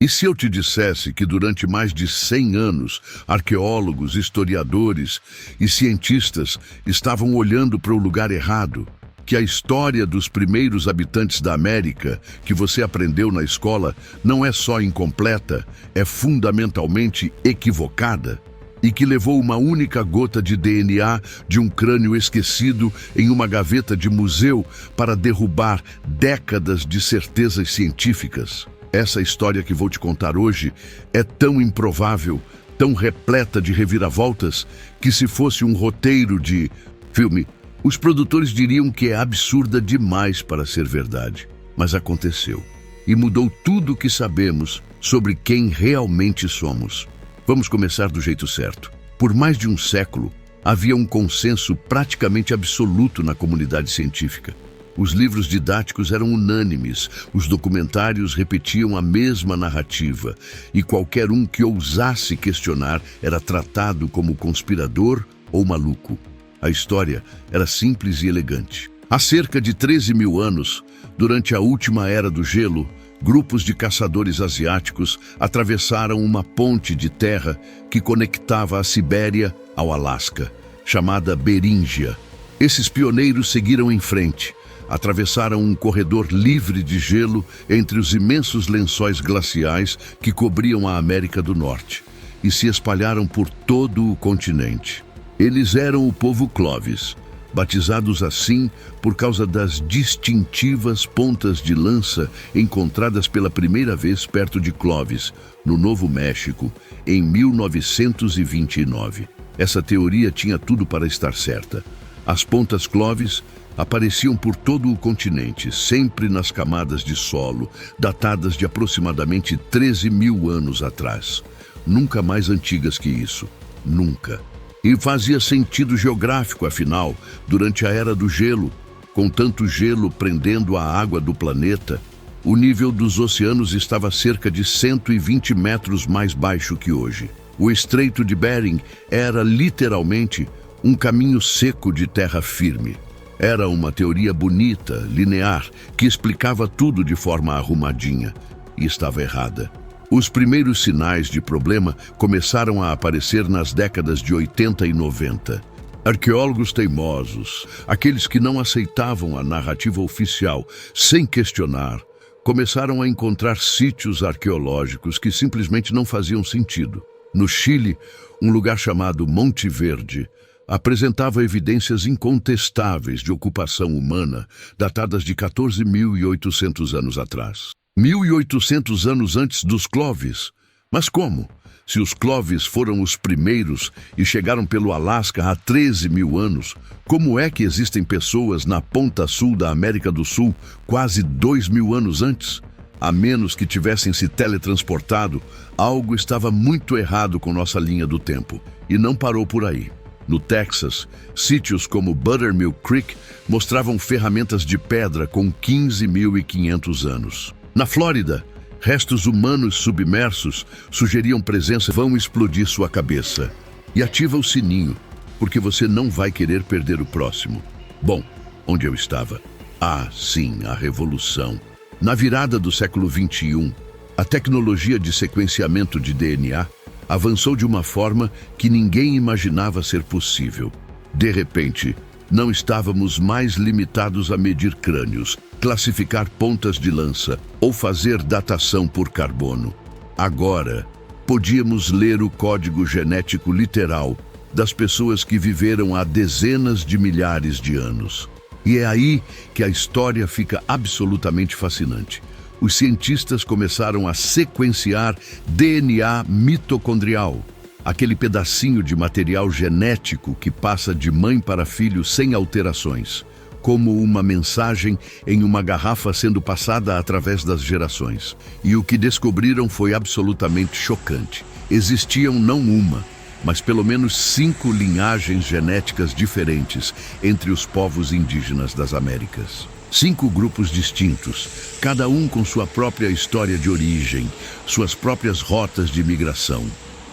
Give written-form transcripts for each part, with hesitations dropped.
E se eu te dissesse que durante mais de 100 anos, arqueólogos, historiadores e cientistas estavam olhando para o lugar errado? Que a história dos primeiros habitantes da América, que você aprendeu na escola, não é só incompleta, é fundamentalmente equivocada? E que levou uma única gota de DNA de um crânio esquecido em uma gaveta de museu para derrubar décadas de certezas científicas? Essa história que vou te contar hoje é tão improvável, tão repleta de reviravoltas, que se fosse um roteiro de filme, os produtores diriam que é absurda demais para ser verdade. Mas aconteceu. E mudou tudo o que sabemos sobre quem realmente somos. Vamos começar do jeito certo. Por mais de um século, havia um consenso praticamente absoluto na comunidade científica. Os livros didáticos eram unânimes, os documentários repetiam a mesma narrativa, e qualquer um que ousasse questionar era tratado como conspirador ou maluco. A história era simples e elegante. Há cerca de 13 mil anos, durante a última era do gelo, grupos de caçadores asiáticos atravessaram uma ponte de terra que conectava a Sibéria ao Alasca, chamada Beríngia. Esses pioneiros seguiram em frente, atravessaram um corredor livre de gelo entre os imensos lençóis glaciais que cobriam a América do Norte e se espalharam por todo o continente. Eles eram o povo Clovis, batizados assim por causa das distintivas pontas de lança encontradas pela primeira vez perto de Clovis, no Novo México, em 1929. Essa teoria tinha tudo para estar certa. As pontas Clovis apareciam por todo o continente, sempre nas camadas de solo, datadas de aproximadamente 13 mil anos atrás. Nunca mais antigas que isso. Nunca. E fazia sentido geográfico, afinal, durante a Era do Gelo, com tanto gelo prendendo a água do planeta, o nível dos oceanos estava cerca de 120 metros mais baixo que hoje. O Estreito de Bering era, literalmente, um caminho seco de terra firme. Era uma teoria bonita, linear, que explicava tudo de forma arrumadinha. E estava errada. Os primeiros sinais de problema começaram a aparecer nas décadas de 80 e 90. Arqueólogos teimosos, aqueles que não aceitavam a narrativa oficial sem questionar, começaram a encontrar sítios arqueológicos que simplesmente não faziam sentido. No Chile, um lugar chamado Monte Verde apresentava evidências incontestáveis de ocupação humana, datadas de 14.800 anos atrás. 1.800 anos antes dos Clovis. Mas como? Se os Clovis foram os primeiros e chegaram pelo Alasca há 13 mil anos, como é que existem pessoas na ponta sul da América do Sul quase 2 mil anos antes? A menos que tivessem se teletransportado, algo estava muito errado com nossa linha do tempo. E não parou por aí. No Texas, sítios como Buttermilk Creek mostravam ferramentas de pedra com 15.500 anos. Na Flórida, restos humanos submersos sugeriam presença. Vão explodir sua cabeça. E ativa o sininho, porque você não vai querer perder o próximo. Bom, onde eu estava? Ah, sim, a Revolução. Na virada do século XXI, a tecnologia de sequenciamento de DNA avançou de uma forma que ninguém imaginava ser possível. De repente, não estávamos mais limitados a medir crânios, classificar pontas de lança ou fazer datação por carbono. Agora, podíamos ler o código genético literal das pessoas que viveram há dezenas de milhares de anos. E é aí que a história fica absolutamente fascinante. Os cientistas começaram a sequenciar DNA mitocondrial, aquele pedacinho de material genético que passa de mãe para filho sem alterações, como uma mensagem em uma garrafa sendo passada através das gerações. E o que descobriram foi absolutamente chocante. Existiam não uma, mas pelo menos 5 linhagens genéticas diferentes entre os povos indígenas das Américas. 5 grupos distintos, cada um com sua própria história de origem, suas próprias rotas de migração.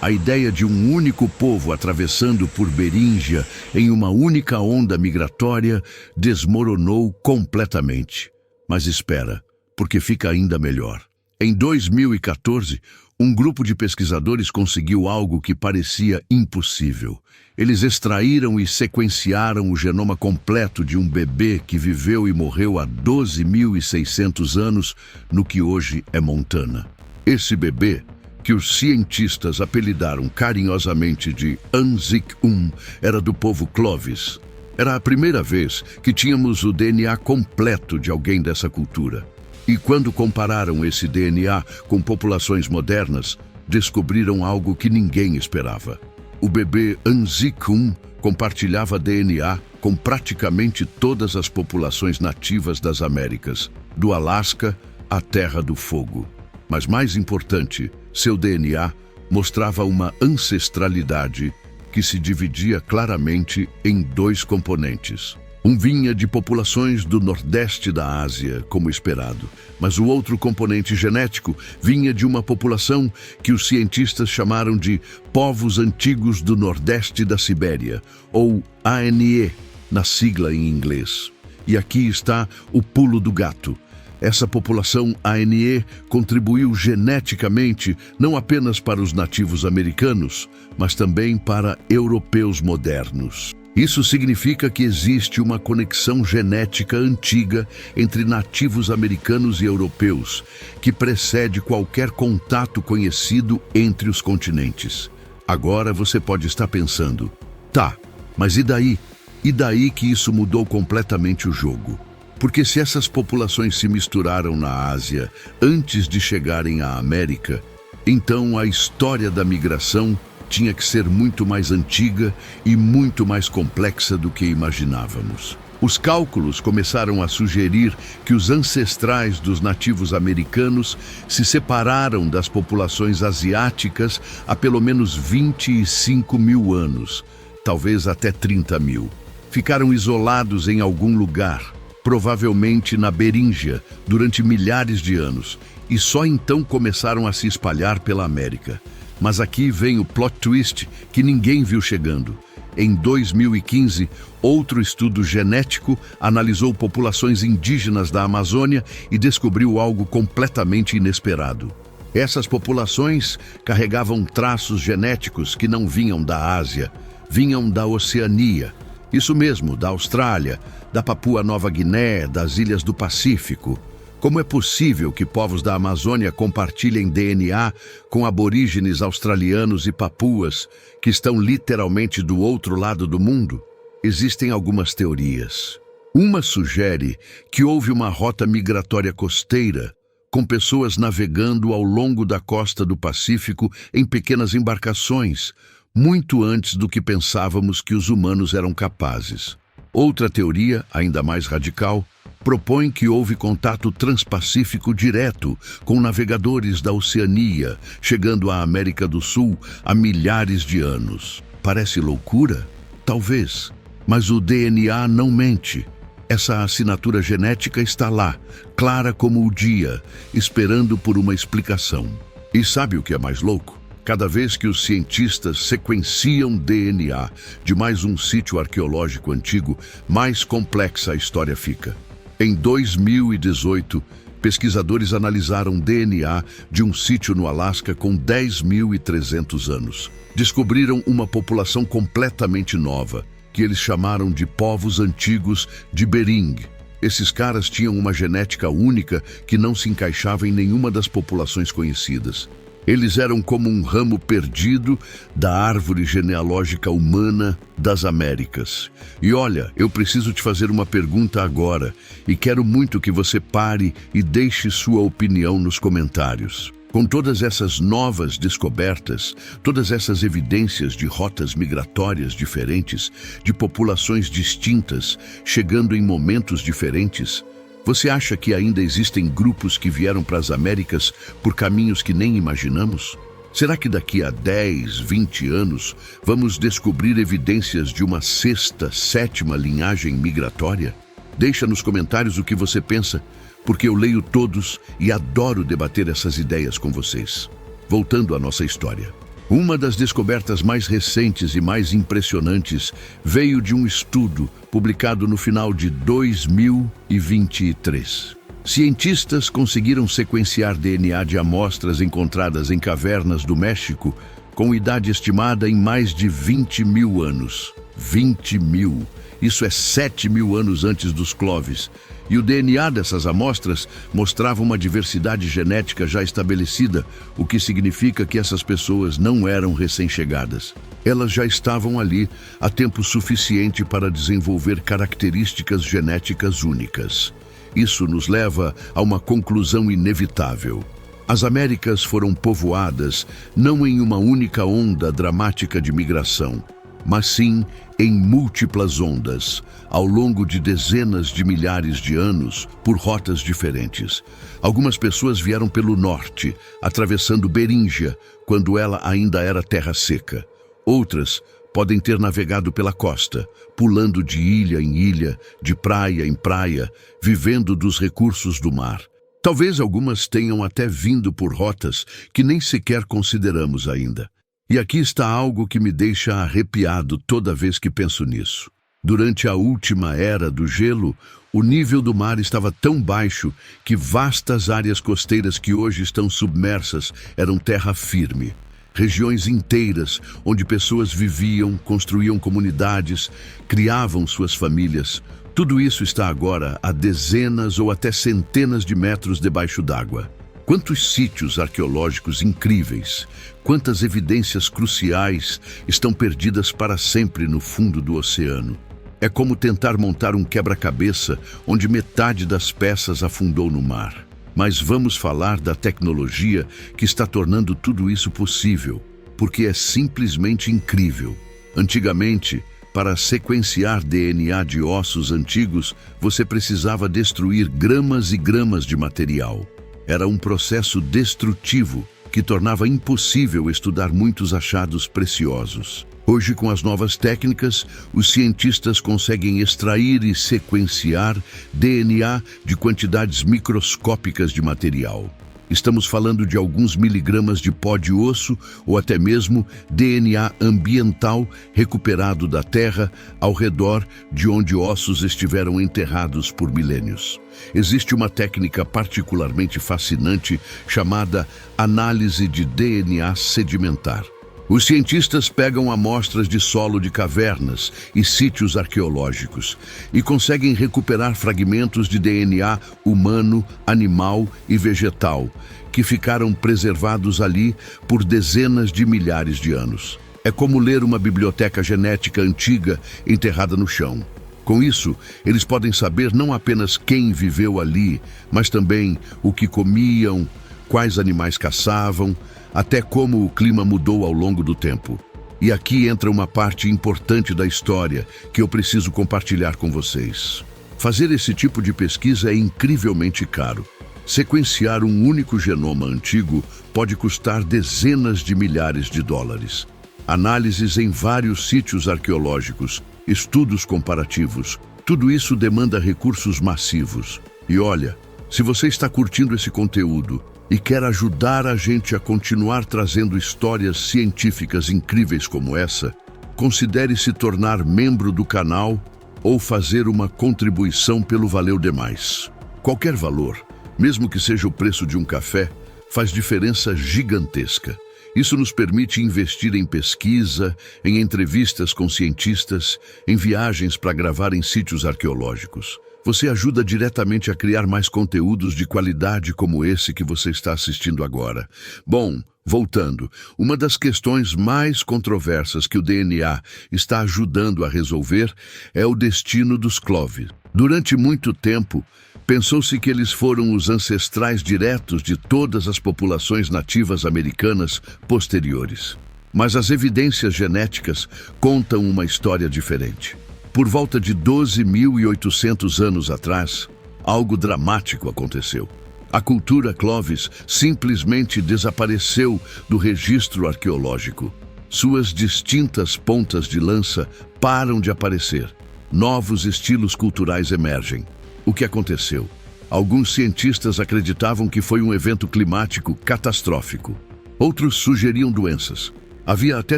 A ideia de um único povo atravessando por Beríngia em uma única onda migratória desmoronou completamente. Mas espera, porque fica ainda melhor. Em 2014, um grupo de pesquisadores conseguiu algo que parecia impossível. Eles extraíram e sequenciaram o genoma completo de um bebê que viveu e morreu há 12.600 anos no que hoje é Montana. Esse bebê, que os cientistas apelidaram carinhosamente de Anzik-1, era do povo Clovis. Era a primeira vez que tínhamos o DNA completo de alguém dessa cultura. E quando compararam esse DNA com populações modernas, descobriram algo que ninguém esperava. O bebê Anzik-1 compartilhava DNA com praticamente todas as populações nativas das Américas, do Alasca à Terra do Fogo. Mas mais importante, seu DNA mostrava uma ancestralidade que se dividia claramente em dois componentes. Um vinha de populações do Nordeste da Ásia, como esperado, mas o outro componente genético vinha de uma população que os cientistas chamaram de Povos Antigos do Nordeste da Sibéria, ou ANE, na sigla em inglês. E aqui está o pulo do gato. Essa população ANE contribuiu geneticamente não apenas para os nativos americanos, mas também para europeus modernos. Isso significa que existe uma conexão genética antiga entre nativos americanos e europeus, que precede qualquer contato conhecido entre os continentes. Agora você pode estar pensando, tá, mas e daí? E daí que isso mudou completamente o jogo? Porque se essas populações se misturaram na Ásia antes de chegarem à América, então a história da migração tinha que ser muito mais antiga e muito mais complexa do que imaginávamos. Os cálculos começaram a sugerir que os ancestrais dos nativos americanos se separaram das populações asiáticas há pelo menos 25 mil anos, talvez até 30 mil. Ficaram isolados em algum lugar, provavelmente na Beríngia, durante milhares de anos, e só então começaram a se espalhar pela América. Mas aqui vem o plot twist que ninguém viu chegando. Em 2015, outro estudo genético analisou populações indígenas da Amazônia e descobriu algo completamente inesperado. Essas populações carregavam traços genéticos que não vinham da Ásia, vinham da Oceania. Isso mesmo, da Austrália, da Papua Nova Guiné, das ilhas do Pacífico. Como é possível que povos da Amazônia compartilhem DNA com aborígenes australianos e papuas, que estão literalmente do outro lado do mundo? Existem algumas teorias. Uma sugere que houve uma rota migratória costeira, com pessoas navegando ao longo da costa do Pacífico em pequenas embarcações, muito antes do que pensávamos que os humanos eram capazes. Outra teoria, ainda mais radical, propõe que houve contato transpacífico direto com navegadores da Oceania, chegando à América do Sul há milhares de anos. Parece loucura? Talvez. Mas o DNA não mente. Essa assinatura genética está lá, clara como o dia, esperando por uma explicação. E sabe o que é mais louco? Cada vez que os cientistas sequenciam DNA de mais um sítio arqueológico antigo, mais complexa a história fica. Em 2018, pesquisadores analisaram DNA de um sítio no Alasca com 10.300 anos. Descobriram uma população completamente nova, que eles chamaram de povos antigos de Bering. Esses caras tinham uma genética única que não se encaixava em nenhuma das populações conhecidas. Eles eram como um ramo perdido da árvore genealógica humana das Américas. E olha, eu preciso te fazer uma pergunta agora, e quero muito que você pare e deixe sua opinião nos comentários. Com todas essas novas descobertas, todas essas evidências de rotas migratórias diferentes, de populações distintas, chegando em momentos diferentes, você acha que ainda existem grupos que vieram para as Américas por caminhos que nem imaginamos? Será que daqui a 10, 20 anos vamos descobrir evidências de uma sexta, sétima linhagem migratória? Deixa nos comentários o que você pensa, porque eu leio todos e adoro debater essas ideias com vocês. Voltando à nossa história. Uma das descobertas mais recentes e mais impressionantes veio de um estudo publicado no final de 2023. Cientistas conseguiram sequenciar DNA de amostras encontradas em cavernas do México com idade estimada em mais de 20 mil anos. 20 mil! Isso é 7 mil anos antes dos Clovis. E o DNA dessas amostras mostrava uma diversidade genética já estabelecida, o que significa que essas pessoas não eram recém-chegadas. Elas já estavam ali há tempo suficiente para desenvolver características genéticas únicas. Isso nos leva a uma conclusão inevitável. As Américas foram povoadas não em uma única onda dramática de migração, mas sim em múltiplas ondas, ao longo de dezenas de milhares de anos, por rotas diferentes. Algumas pessoas vieram pelo norte, atravessando Beríngia, quando ela ainda era terra seca. Outras podem ter navegado pela costa, pulando de ilha em ilha, de praia em praia, vivendo dos recursos do mar. Talvez algumas tenham até vindo por rotas que nem sequer consideramos ainda. E aqui está algo que me deixa arrepiado toda vez que penso nisso. Durante a última era do gelo, o nível do mar estava tão baixo que vastas áreas costeiras que hoje estão submersas eram terra firme. Regiões inteiras onde pessoas viviam, construíam comunidades, criavam suas famílias. Tudo isso está agora a dezenas ou até centenas de metros debaixo d'água. Quantos sítios arqueológicos incríveis, quantas evidências cruciais estão perdidas para sempre no fundo do oceano. É como tentar montar um quebra-cabeça onde metade das peças afundou no mar. Mas vamos falar da tecnologia que está tornando tudo isso possível, porque é simplesmente incrível. Antigamente, para sequenciar DNA de ossos antigos, você precisava destruir gramas e gramas de material. Era um processo destrutivo que tornava impossível estudar muitos achados preciosos. Hoje, com as novas técnicas, os cientistas conseguem extrair e sequenciar DNA de quantidades microscópicas de material. Estamos falando de alguns miligramas de pó de osso ou até mesmo DNA ambiental recuperado da terra ao redor de onde ossos estiveram enterrados por milênios. Existe uma técnica particularmente fascinante chamada análise de DNA sedimentar. Os cientistas pegam amostras de solo de cavernas e sítios arqueológicos e conseguem recuperar fragmentos de DNA humano, animal e vegetal que ficaram preservados ali por dezenas de milhares de anos. É como ler uma biblioteca genética antiga enterrada no chão. Com isso, eles podem saber não apenas quem viveu ali, mas também o que comiam, quais animais caçavam, até como o clima mudou ao longo do tempo. E aqui entra uma parte importante da história que eu preciso compartilhar com vocês. Fazer esse tipo de pesquisa é incrivelmente caro. Sequenciar um único genoma antigo pode custar dezenas de milhares de dólares. Análises em vários sítios arqueológicos, estudos comparativos, tudo isso demanda recursos massivos. E olha, se você está curtindo esse conteúdo e quer ajudar a gente a continuar trazendo histórias científicas incríveis como essa, considere se tornar membro do canal ou fazer uma contribuição pelo Valeu Demais. Qualquer valor, mesmo que seja o preço de um café, faz diferença gigantesca. Isso nos permite investir em pesquisa, em entrevistas com cientistas, em viagens para gravar em sítios arqueológicos. Você ajuda diretamente a criar mais conteúdos de qualidade como esse que você está assistindo agora. Bom, voltando, uma das questões mais controversas que o DNA está ajudando a resolver é o destino dos Clovis. Durante muito tempo, pensou-se que eles foram os ancestrais diretos de todas as populações nativas americanas posteriores. Mas as evidências genéticas contam uma história diferente. Por volta de 12.800 anos atrás, algo dramático aconteceu. A cultura Clovis simplesmente desapareceu do registro arqueológico. Suas distintas pontas de lança param de aparecer. Novos estilos culturais emergem. O que aconteceu? Alguns cientistas acreditavam que foi um evento climático catastrófico. Outros sugeriam doenças. Havia até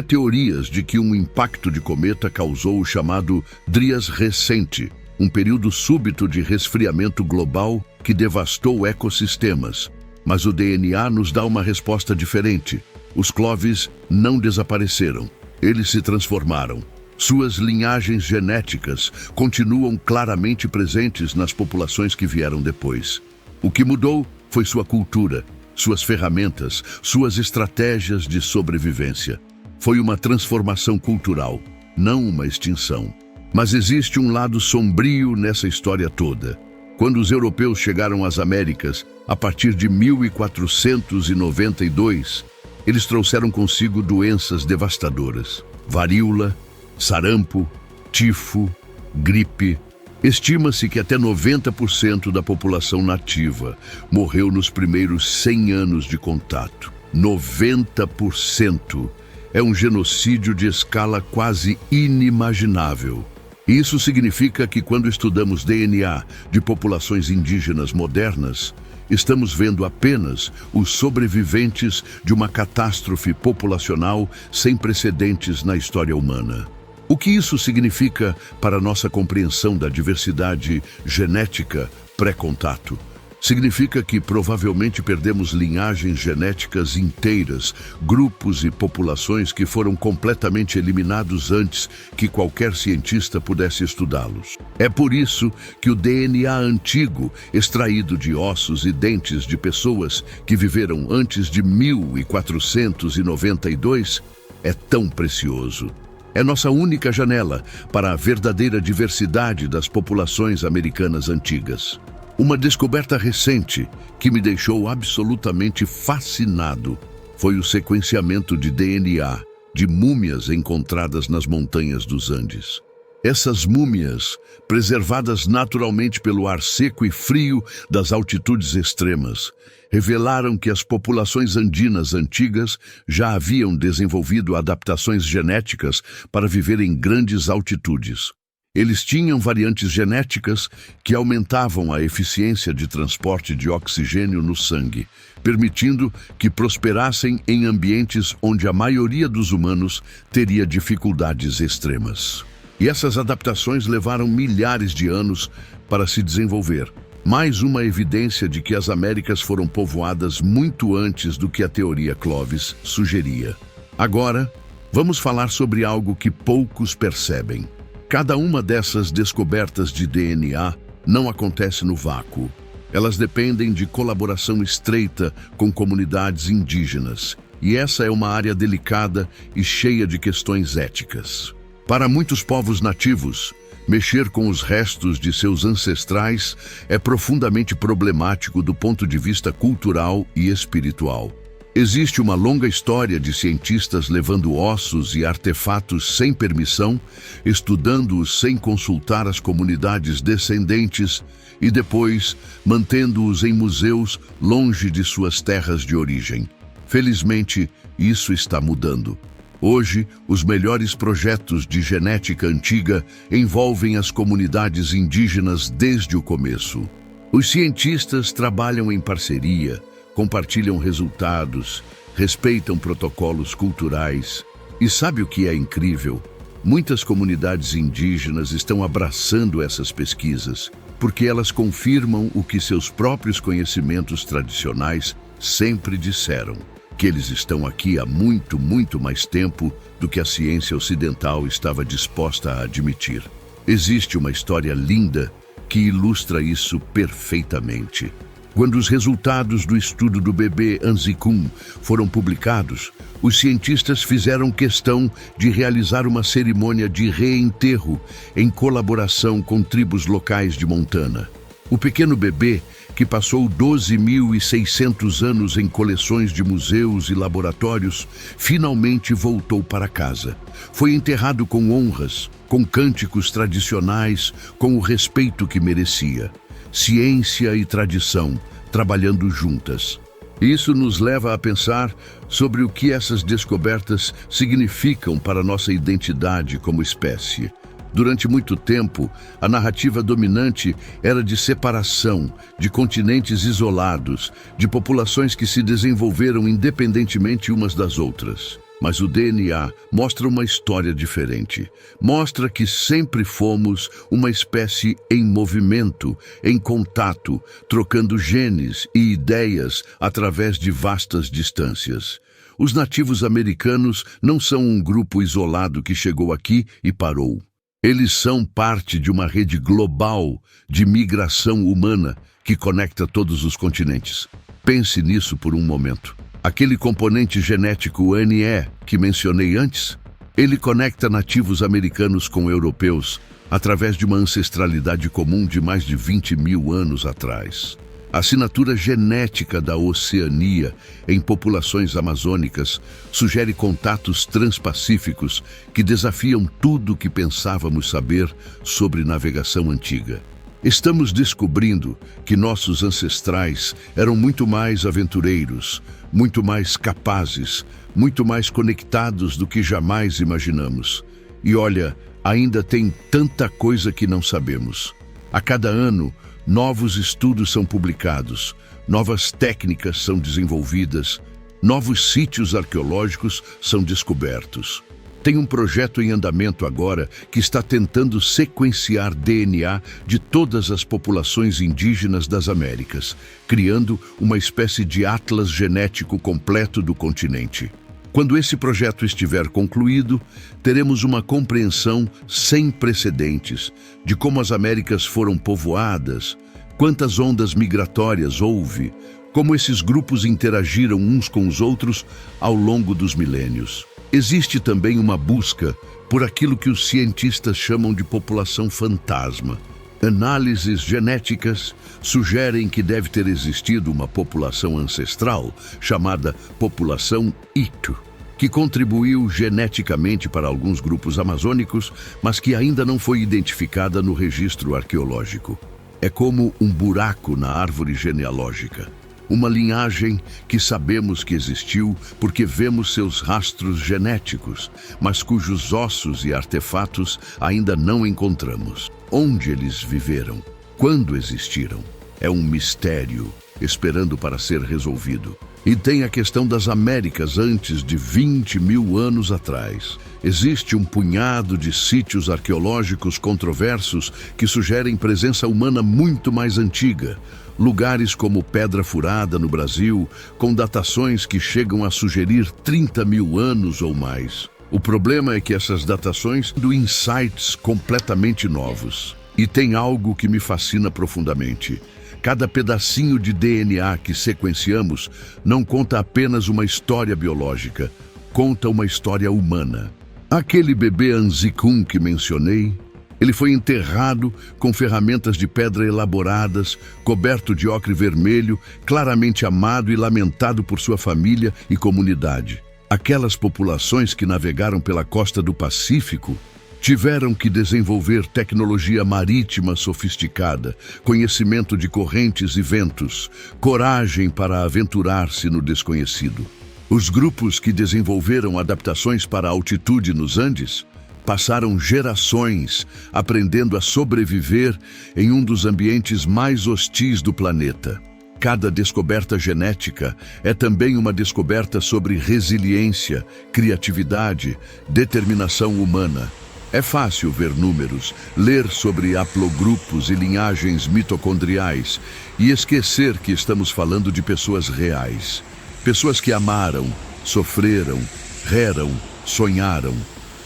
teorias de que um impacto de cometa causou o chamado Dryas Recente, um período súbito de resfriamento global que devastou ecossistemas. Mas o DNA nos dá uma resposta diferente. Os Clovis não desapareceram, eles se transformaram. Suas linhagens genéticas continuam claramente presentes nas populações que vieram depois. O que mudou foi sua cultura, suas ferramentas, suas estratégias de sobrevivência. Foi uma transformação cultural, não uma extinção. Mas existe um lado sombrio nessa história toda. Quando os europeus chegaram às Américas, a partir de 1492, eles trouxeram consigo doenças devastadoras: varíola, sarampo, tifo, gripe. Estima-se que até 90% da população nativa morreu nos primeiros 100 anos de contato. 90%! É um genocídio de escala quase inimaginável. Isso significa que quando estudamos DNA de populações indígenas modernas, estamos vendo apenas os sobreviventes de uma catástrofe populacional sem precedentes na história humana. O que isso significa para nossa compreensão da diversidade genética pré-contato? Significa que provavelmente perdemos linhagens genéticas inteiras, grupos e populações que foram completamente eliminados antes que qualquer cientista pudesse estudá-los. É por isso que o DNA antigo, extraído de ossos e dentes de pessoas que viveram antes de 1492, é tão precioso. É nossa única janela para a verdadeira diversidade das populações americanas antigas. Uma descoberta recente que me deixou absolutamente fascinado foi o sequenciamento de DNA de múmias encontradas nas montanhas dos Andes. Essas múmias, preservadas naturalmente pelo ar seco e frio das altitudes extremas, revelaram que as populações andinas antigas já haviam desenvolvido adaptações genéticas para viver em grandes altitudes. Eles tinham variantes genéticas que aumentavam a eficiência de transporte de oxigênio no sangue, permitindo que prosperassem em ambientes onde a maioria dos humanos teria dificuldades extremas. E essas adaptações levaram milhares de anos para se desenvolver. Mais uma evidência de que as Américas foram povoadas muito antes do que a teoria Clovis sugeria. Agora, vamos falar sobre algo que poucos percebem. Cada uma dessas descobertas de DNA não acontece no vácuo. Elas dependem de colaboração estreita com comunidades indígenas, e essa é uma área delicada e cheia de questões éticas. Para muitos povos nativos, mexer com os restos de seus ancestrais é profundamente problemático do ponto de vista cultural e espiritual. Existe uma longa história de cientistas levando ossos e artefatos sem permissão, estudando-os sem consultar as comunidades descendentes e depois mantendo-os em museus longe de suas terras de origem. Felizmente, isso está mudando. Hoje, os melhores projetos de genética antiga envolvem as comunidades indígenas desde o começo. Os cientistas trabalham em parceria, compartilham resultados, respeitam protocolos culturais. E sabe o que é incrível? Muitas comunidades indígenas estão abraçando essas pesquisas, porque elas confirmam o que seus próprios conhecimentos tradicionais sempre disseram, que eles estão aqui há muito, muito mais tempo do que a ciência ocidental estava disposta a admitir. Existe uma história linda que ilustra isso perfeitamente. Quando os resultados do estudo do bebê Anzicum foram publicados, os cientistas fizeram questão de realizar uma cerimônia de reenterro em colaboração com tribos locais de Montana. O pequeno bebê, que passou 12.600 anos em coleções de museus e laboratórios, finalmente voltou para casa. Foi enterrado com honras, com cânticos tradicionais, com o respeito que merecia. Ciência e tradição, trabalhando juntas. Isso nos leva a pensar sobre o que essas descobertas significam para nossa identidade como espécie. Durante muito tempo, a narrativa dominante era de separação, de continentes isolados, de populações que se desenvolveram independentemente umas das outras. Mas o DNA mostra uma história diferente. Mostra que sempre fomos uma espécie em movimento, em contato, trocando genes e ideias através de vastas distâncias. Os nativos americanos não são um grupo isolado que chegou aqui e parou. Eles são parte de uma rede global de migração humana que conecta todos os continentes. Pense nisso por um momento. Aquele componente genético NE que mencionei antes, ele conecta nativos americanos com europeus através de uma ancestralidade comum de mais de 20 mil anos atrás. A assinatura genética da Oceania em populações amazônicas sugere contatos transpacíficos que desafiam tudo o que pensávamos saber sobre navegação antiga. Estamos descobrindo que nossos ancestrais eram muito mais aventureiros, muito mais capazes, muito mais conectados do que jamais imaginamos. E olha, ainda tem tanta coisa que não sabemos. A cada ano, novos estudos são publicados, novas técnicas são desenvolvidas, novos sítios arqueológicos são descobertos. Tem um projeto em andamento agora que está tentando sequenciar DNA de todas as populações indígenas das Américas, criando uma espécie de atlas genético completo do continente. Quando esse projeto estiver concluído, teremos uma compreensão sem precedentes de como as Américas foram povoadas, quantas ondas migratórias houve, como esses grupos interagiram uns com os outros ao longo dos milênios. Existe também uma busca por aquilo que os cientistas chamam de população fantasma. Análises genéticas sugerem que deve ter existido uma população ancestral chamada população Itu, que contribuiu geneticamente para alguns grupos amazônicos, mas que ainda não foi identificada no registro arqueológico. É como um buraco na árvore genealógica. Uma linhagem que sabemos que existiu porque vemos seus rastros genéticos, mas cujos ossos e artefatos ainda não encontramos. Onde eles viveram? Quando existiram? É um mistério, esperando para ser resolvido. E tem a questão das Américas antes de 20 mil anos atrás. Existe um punhado de sítios arqueológicos controversos que sugerem presença humana muito mais antiga. Lugares como Pedra Furada, no Brasil, com datações que chegam a sugerir 30 mil anos ou mais. O problema é que essas datações dão insights completamente novos. E tem algo que me fascina profundamente. Cada pedacinho de DNA que sequenciamos não conta apenas uma história biológica, conta uma história humana. Aquele bebê Anzicum que mencionei, ele foi enterrado com ferramentas de pedra elaboradas, coberto de ocre vermelho, claramente amado e lamentado por sua família e comunidade. Aquelas populações que navegaram pela costa do Pacífico tiveram que desenvolver tecnologia marítima sofisticada, conhecimento de correntes e ventos, coragem para aventurar-se no desconhecido. Os grupos que desenvolveram adaptações para a altitude nos Andes passaram gerações aprendendo a sobreviver em um dos ambientes mais hostis do planeta. Cada descoberta genética é também uma descoberta sobre resiliência, criatividade, determinação humana. É fácil ver números, ler sobre haplogrupos e linhagens mitocondriais e esquecer que estamos falando de pessoas reais. Pessoas que amaram, sofreram, reram, sonharam.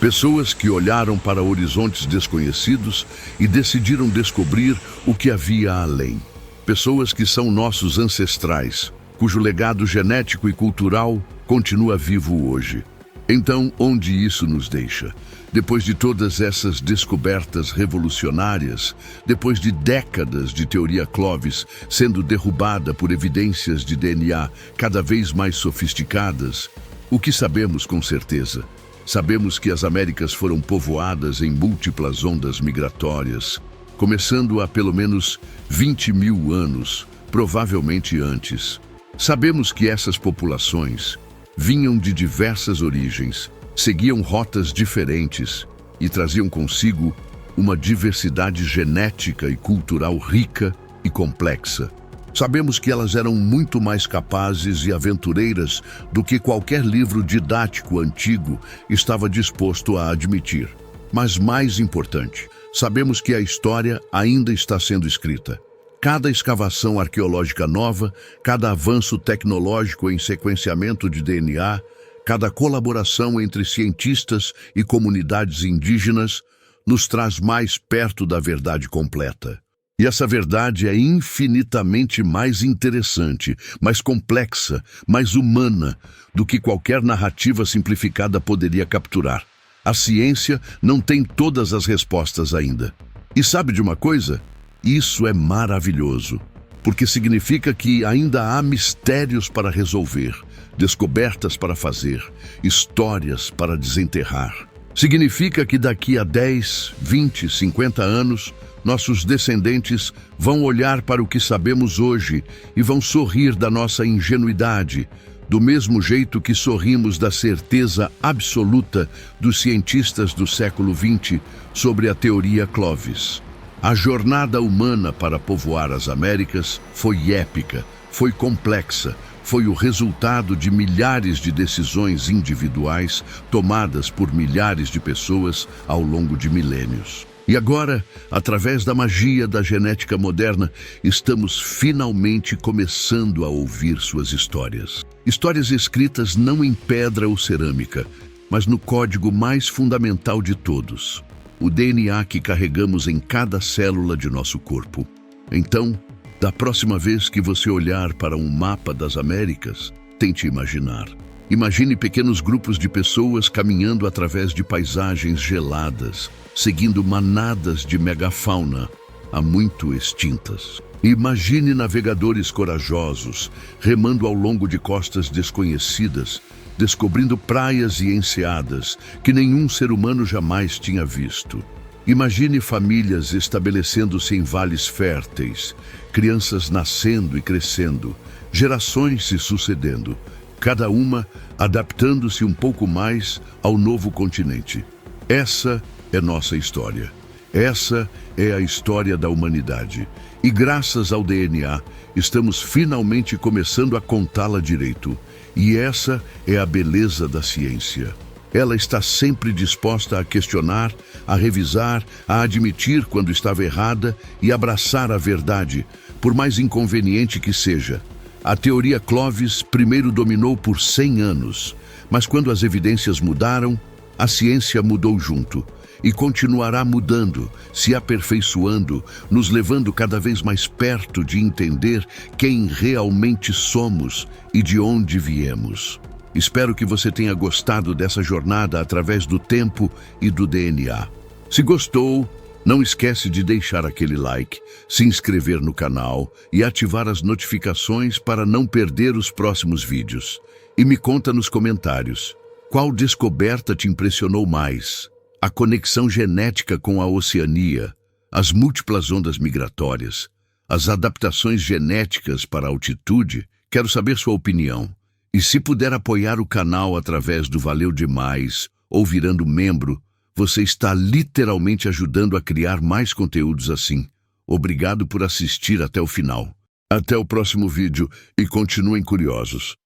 Pessoas que olharam para horizontes desconhecidos e decidiram descobrir o que havia além. Pessoas que são nossos ancestrais, cujo legado genético e cultural continua vivo hoje. Então, onde isso nos deixa? Depois de todas essas descobertas revolucionárias, depois de décadas de teoria Clovis sendo derrubada por evidências de DNA cada vez mais sofisticadas, o que sabemos com certeza? Sabemos que as Américas foram povoadas em múltiplas ondas migratórias, começando há pelo menos 20 mil anos, provavelmente antes. Sabemos que essas populações vinham de diversas origens, seguiam rotas diferentes e traziam consigo uma diversidade genética e cultural rica e complexa. Sabemos que elas eram muito mais capazes e aventureiras do que qualquer livro didático antigo estava disposto a admitir. Mas mais importante, sabemos que a história ainda está sendo escrita. Cada escavação arqueológica nova, cada avanço tecnológico em sequenciamento de DNA, cada colaboração entre cientistas e comunidades indígenas nos traz mais perto da verdade completa. E essa verdade é infinitamente mais interessante, mais complexa, mais humana do que qualquer narrativa simplificada poderia capturar. A ciência não tem todas as respostas ainda. E sabe de uma coisa? Isso é maravilhoso, porque significa que ainda há mistérios para resolver, descobertas para fazer, histórias para desenterrar. Significa que daqui a 10, 20, 50 anos, nossos descendentes vão olhar para o que sabemos hoje e vão sorrir da nossa ingenuidade, do mesmo jeito que sorrimos da certeza absoluta dos cientistas do século XX sobre a teoria Clovis. A jornada humana para povoar as Américas foi épica, foi complexa, foi o resultado de milhares de decisões individuais tomadas por milhares de pessoas ao longo de milênios. E agora, através da magia da genética moderna, estamos finalmente começando a ouvir suas histórias. Histórias escritas não em pedra ou cerâmica, mas no código mais fundamental de todos, o DNA que carregamos em cada célula de nosso corpo. Então, da próxima vez que você olhar para um mapa das Américas, tente imaginar. Imagine pequenos grupos de pessoas caminhando através de paisagens geladas, seguindo manadas de megafauna há muito extintas. Imagine navegadores corajosos, remando ao longo de costas desconhecidas, descobrindo praias e enseadas que nenhum ser humano jamais tinha visto. Imagine famílias estabelecendo-se em vales férteis, crianças nascendo e crescendo, gerações se sucedendo, cada uma adaptando-se um pouco mais ao novo continente. Essa é nossa história. Essa é a história da humanidade. E graças ao DNA, estamos finalmente começando a contá-la direito. E essa é a beleza da ciência. Ela está sempre disposta a questionar, a revisar, a admitir quando estava errada e abraçar a verdade, por mais inconveniente que seja. A teoria Clovis primeiro dominou por 100 anos, mas quando as evidências mudaram, a ciência mudou junto e continuará mudando, se aperfeiçoando, nos levando cada vez mais perto de entender quem realmente somos e de onde viemos. Espero que você tenha gostado dessa jornada através do tempo e do DNA. Se gostou, não esquece de deixar aquele like, se inscrever no canal e ativar as notificações para não perder os próximos vídeos. E me conta nos comentários, qual descoberta te impressionou mais? A conexão genética com a Oceania, as múltiplas ondas migratórias, as adaptações genéticas para a altitude? Quero saber sua opinião. E se puder apoiar o canal através do Valeu Demais ou virando membro, você está literalmente ajudando a criar mais conteúdos assim. Obrigado por assistir até o final. Até o próximo vídeo e continuem curiosos.